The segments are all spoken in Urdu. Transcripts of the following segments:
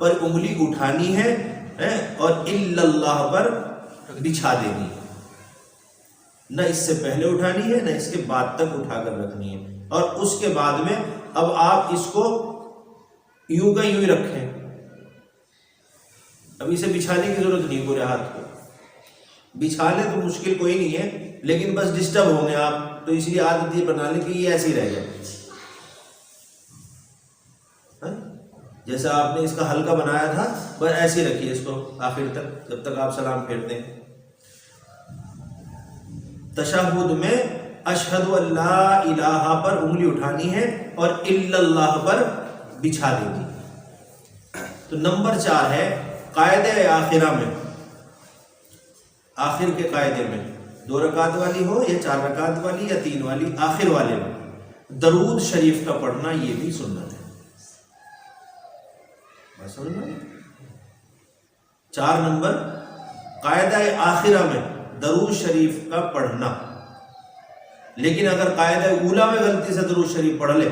پر انگلی اٹھانی ہے اور الا اللہ پر بچھا دینی ہے، نہ اس سے پہلے اٹھانی ہے نہ اس کے بعد تک اٹھا کر رکھنی ہے، اور اس کے بعد میں اب آپ اس کو یوں کا یوں ہی رکھیں، اب اسے بچھانے کی ضرورت نہیں، پورے ہاتھ کو بچھا لیں تو مشکل کوئی نہیں ہے، لیکن بس ڈسٹرب ہوں گے آپ، تو اس لیے عادت یہ بنا لیں کہ یہ ایسے ہی رہ جائے، جیسا آپ نے اس کا ہلکا بنایا تھا بس ایسے ہی رکھیے اس کو آخر تک، جب تک آپ سلام پھیرتے ہیں۔ تشہد میں اشہد اللہ الہ پر انگلی اٹھانی ہے اور الا اللہ پر بچھا دینی۔ تو نمبر 4 ہے قاعدہ آخرہ میں، آخر کے قاعدے میں 2 رکعت والی ہو یا 4 رکعت والی یا 3 والی، آخر والے میں درود شریف کا پڑھنا یہ بھی سنت ہے۔ بات سمجھ میں؟ 4 نمبر قاعدہ آخرہ میں درود شریف کا پڑھنا، لیکن اگر قاعدہ اولا میں غلطی سے درود شریف پڑھ لے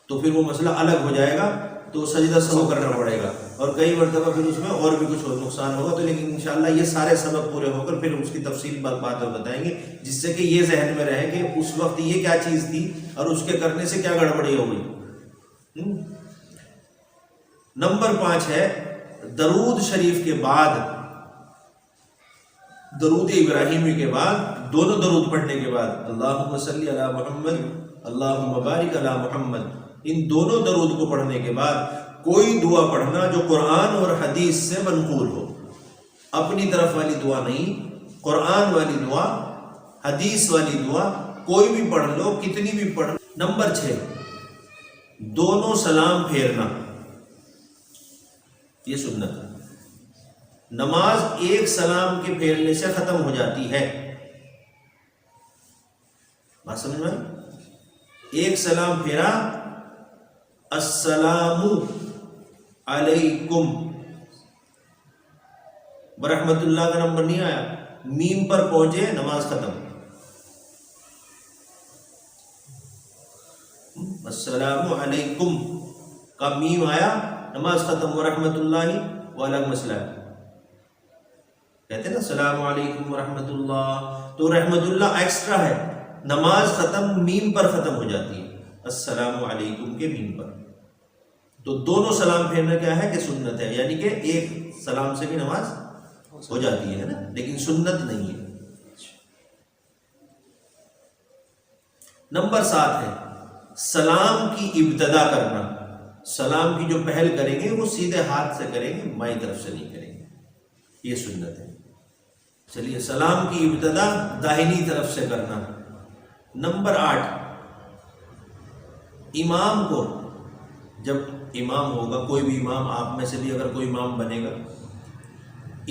تو پھر وہ مسئلہ الگ ہو جائے گا، تو سجدہ سہو کرنا پڑے گا، اور کئی مرتبہ پھر اس میں اور بھی کچھ نقصان ہوگا۔ تو لیکن انشاءاللہ یہ سارے سبب پورے ہو کر پھر اس کی تفصیل بات اور بتائیں گے، جس سے کہ یہ ذہن میں رہے کہ اس وقت یہ کیا چیز تھی اور اس کے کرنے سے کیا گڑبڑی ہو گئی۔ نمبر 5 ہے درود شریف کے بعد، درود ابراہیمی کے بعد، دونوں درود پڑھنے کے بعد اللہم صلی علی محمد اللہم بارک علی محمد، ان دونوں درود کو پڑھنے کے بعد کوئی دعا پڑھنا جو قرآن اور حدیث سے منقول ہو، اپنی طرف والی دعا نہیں، قرآن والی دعا، حدیث والی دعا کوئی بھی پڑھ لو، کتنی بھی پڑھ لو۔ نمبر 6 دونوں سلام پھیرنا، یہ سنت ہے۔ نماز ایک سلام کے پھیرنے سے ختم ہو جاتی ہے، بات سمجھ میں؟ ایک سلام پھیرا السلام علیکم برحمت اللہ کا نمبر نہیں آیا، میم پر پہنچے نماز ختم، السلام علیکم کا میم آیا نماز ختم، ورحمت اللہ وہ الگ مسئلہ ہے، کہتے ہیں نا السلام علیکم ورحمت اللہ، تو رحمت اللہ ایکسٹرا ہے، نماز ختم میم پر ختم ہو جاتی ہے، السلام علیکم کے میم پر۔ تو دونوں سلام پھیرنا کیا ہے کہ سنت ہے، یعنی کہ ایک سلام سے بھی نماز ہو جاتی ہے نا، لیکن سنت نہیں ہے۔ نمبر 7 ہے سلام کی ابتدا کرنا، سلام کی جو پہل کریں گے وہ سیدھے ہاتھ سے کریں گے، بائیں طرف سے نہیں کریں گے، یہ سنت ہے۔ چلیے سلام کی ابتدا داہنی طرف سے کرنا۔ نمبر 8 امام کو، جب امام ہوگا کوئی بھی امام، آپ میں سے بھی اگر کوئی امام بنے گا،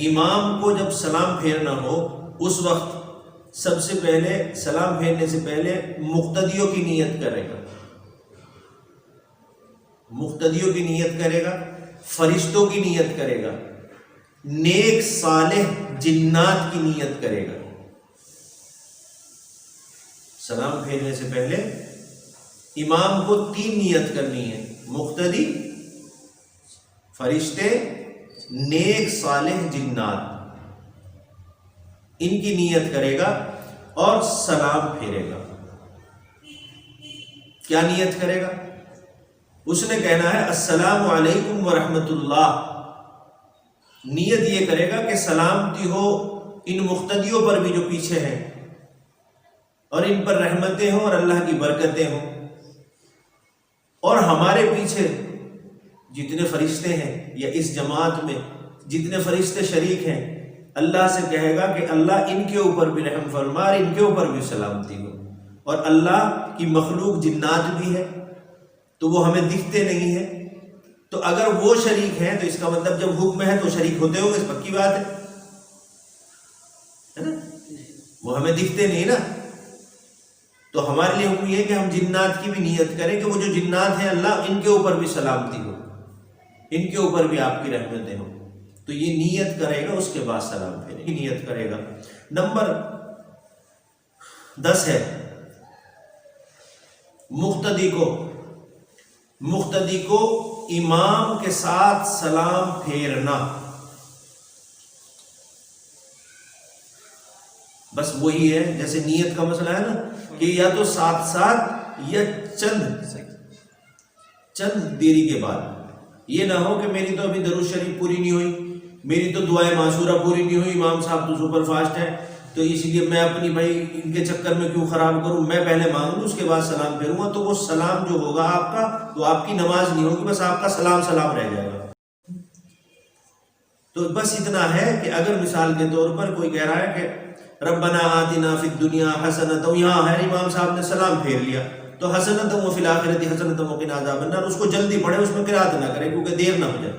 امام کو جب سلام پھیرنا ہو اس وقت سب سے پہلے سلام پھیرنے سے پہلے مقتدیوں کی نیت کرے گا، مقتدیوں کی نیت کرے گا، فرشتوں کی نیت کرے گا، نیک صالح جنات کی نیت کرے گا۔ سلام پھیرنے سے پہلے امام کو 3 نیت کرنی ہے، مقتدی، فرشتے، نیک صالح جنات، ان کی نیت کرے گا اور سلام پھیرے گا۔ کیا نیت کرے گا؟ اس نے کہنا ہے السلام علیکم ورحمت اللہ، نیت یہ کرے گا کہ سلامتی ہو ان مقتدیوں پر بھی جو پیچھے ہیں، اور ان پر رحمتیں ہوں اور اللہ کی برکتیں ہوں، اور ہمارے پیچھے جتنے فرشتے ہیں یا اس جماعت میں جتنے فرشتے شریک ہیں، اللہ سے کہے گا کہ اللہ ان کے اوپر بھی رحم فرما اور ان کے اوپر بھی سلامتی ہو، اور اللہ کی مخلوق جنات بھی ہے تو وہ ہمیں دکھتے نہیں ہیں، تو اگر وہ شریک ہیں تو اس کا مطلب جب حکم ہے تو شریک ہوتے ہوں گے، اس پکی بات ہے نا، وہ ہمیں دکھتے نہیں نا، تو ہمارے لیے حکم یہ ہے کہ ہم جنات کی بھی نیت کریں کہ وہ جو جنات ہیں اللہ ان کے اوپر بھی سلامتی ہو، ان کے اوپر بھی آپ کی رحمتیں ہوں، تو یہ نیت کرے گا، اس کے بعد سلام پھیرے گی، نیت کرے گا۔ نمبر 10 ہے مقتدی کو امام کے ساتھ سلام پھیرنا، بس وہی ہے جیسے نیت کا مسئلہ ہے نا کہ یا تو ساتھ ساتھ یا چند دیری کے بعد. یہ نہ ہو کہ میری تو ابھی درود شریف پوری نہیں ہوئی، میری تو دعائے معصورہ پوری نہیں ہوئی، امام صاحب تو سپر فاسٹ ہیں تو اس لیے میں اپنی بھائی ان کے چکر میں کیوں خراب کروں، میں پہلے مانگ لوں اس کے بعد سلام پھیروں گا. تو وہ سلام جو ہوگا آپ کا وہ آپ کی نماز نہیں ہوگی، بس آپ کا سلام رہ جائے گا. تو بس اتنا ہے کہ اگر مثال کے طور پر کوئی کہہ رہا ہے کہ ربنا آتنا فی الدنیا حسنۃ، یہاں ہے امام صاحب نے سلام پھیر لیا تو حسنۃ وفی الآخرۃ حسنۃ وقنا عذاب النار، اس کو جلدی پڑھے، اس میں قرأت نہ کرے کیونکہ دیر نہ ہو جائے.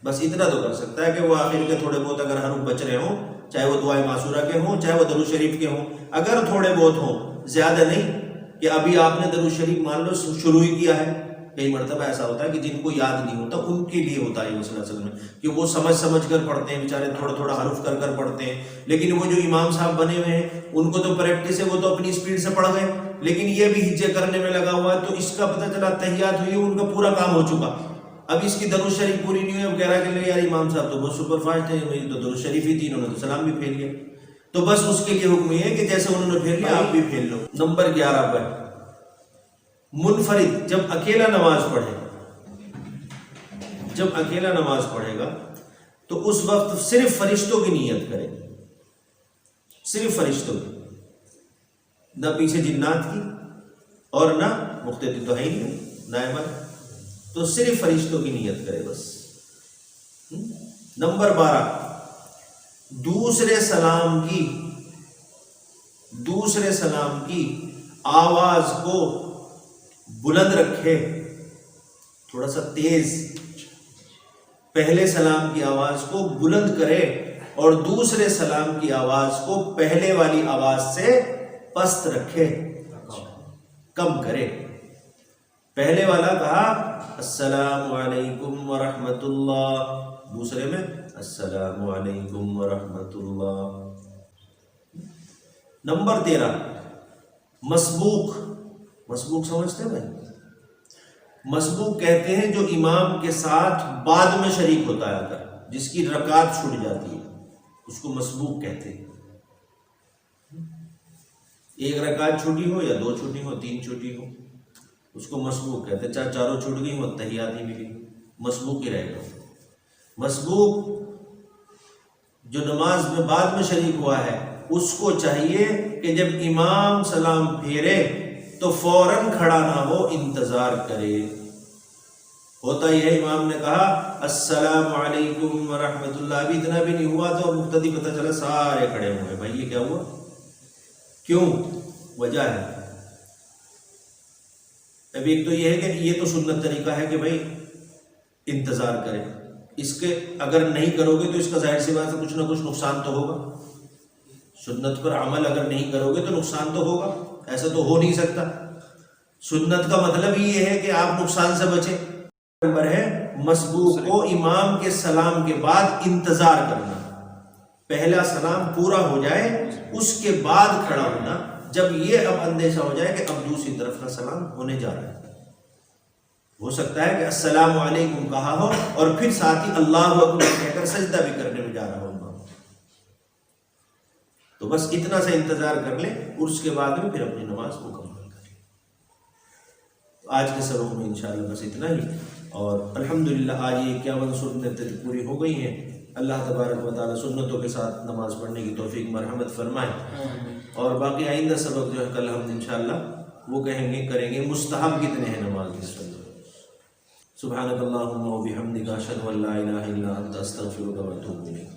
بس اتنا تو کر سکتا ہے کہ وہ آخر کے تھوڑے بہت اگر حروف بچ رہے ہوں، چاہے وہ دعائے معصورہ کے ہوں چاہے وہ درود شریف کے ہوں، اگر تھوڑے بہت ہوں، زیادہ نہیں کہ ابھی آپ نے درود شریف مان لو شروع ہی کیا ہے. کئی مرتبہ ایسا ہوتا ہے کہ جن کو یاد نہیں ہوتا ان کے لیے ہوتا ہے مسئلہ اصل میں کہ وہ سمجھ کر پڑھتے ہیں، بیچارے تھوڑا تھوڑا حرف کر پڑھتے ہیں. لیکن وہ جو امام صاحب بنے ہوئے ہیں ان کو تو پریکٹس ہے، وہ تو اپنی سپیڈ سے پڑھ گئے، لیکن یہ بھی ہجے کرنے میں لگا ہوا ہے تو اس کا پتہ چلا تحیات ہوئی، ان کا پورا کام ہو چکا، اب اس کی درود شریف پوری نہیں ہوئی. اب کہہ رہا ہے کہ یار امام صاحب تو بہت سپر فاسٹ ہے، میری تو درود شریف ہی تھی، انہوں نے تو سلام بھی پھیر لیا. تو بس اس کے لیے حکم یہ ہے کہ جیسے انہوں نے پھیر لیا آپ بھی پھیر لو. نمبر 11 پر منفرد جب اکیلا نماز پڑھے، جب اکیلا نماز پڑھے گا تو اس وقت صرف فرشتوں کی نیت کرے، صرف فرشتوں کی، نہ پیچھے جنات کی اور نہ مقتدی تو ہے ہی نہیں نائبہ، تو صرف فرشتوں کی نیت کرے بس. نمبر 12 دوسرے سلام کی آواز کو بلند رکھے، تھوڑا سا تیز، پہلے سلام کی آواز کو بلند کرے اور دوسرے سلام کی آواز کو پہلے والی آواز سے پست رکھے، کم کرے. پہلے والا کہا السلام علیکم ورحمۃ اللہ، دوسرے میں السلام علیکم ورحمۃ اللہ. نمبر 13 مسبوق سمجھتے ہیں بھائی؟ مسبوق کہتے ہیں جو امام کے ساتھ بعد میں شریک ہوتا ہے، اگر جس کی رکعت چھوٹ جاتی ہے اس کو مسبوق کہتے ہیں. ایک رکعت چھوٹی ہو یا 2 چھوٹی ہو 3 چھوٹی ہو اس کو مسبوق کہتے ہیں، چاہے چاروں چھوٹ گئی ہو تحیات ہی ملی مسبوق ہی رہے گا. مسبوق جو نماز میں بعد میں شریک ہوا ہے اس کو چاہیے کہ جب امام سلام پھیرے تو فوراً کھڑا نہ ہو، انتظار کرے. ہوتا یہ ہے امام نے کہا السلام علیکم ورحمۃ اللہ، ابھی اتنا بھی نہیں ہوا تو مقتدی پتہ چلا سارے کھڑے ہوئے، بھائی یہ کیا ہوا، کیوں، وجہ ہے. ابھی ایک تو یہ ہے کہ یہ تو سنت طریقہ ہے کہ بھائی انتظار کرے، اس کے اگر نہیں کرو گے تو اس کا ظاہر سی بات ہے کچھ نہ کچھ نقصان تو ہوگا. سنت پر عمل اگر نہیں کرو گے تو نقصان تو ہوگا، ایسا تو ہو نہیں سکتا. سنت کا مطلب یہ ہے کہ آپ نقصان سے بچیں. نمبر ہے مسبوق کو امام کے سلام کے بعد انتظار کرنا، پہلا سلام پورا ہو جائے اس کے بعد کھڑا ہونا، جب یہ اب اندیشہ ہو جائے کہ اب دوسری طرف کا سلام ہونے جا رہا ہے. ہو سکتا ہے کہ السلام علیکم کہا ہو اور پھر ساتھ ہی اللہ اکبر کہہ کر سجدہ بھی کرنے میں جا رہا ہو، تو بس اتنا سا انتظار کر لیں اور اس کے بعد میں پھر اپنی نماز مکمل کریں. آج کے سبق میں انشاءاللہ بس اتنا ہی، اور الحمدللہ آج یہ 51 سنتیں پوری ہو گئی ہیں. اللہ تبارک و تعالی سنتوں کے ساتھ نماز پڑھنے کی توفیق مرحمت فرمائے. اور باقی آئندہ سبق جو ہے کل ہم انشاءاللہ وہ کریں گے مستحب کتنے ہیں نماز کے سنت. سبحانک اللہم و بحمدک اشہد ان لا الہ الا انت استغفرک و اتوب الیک.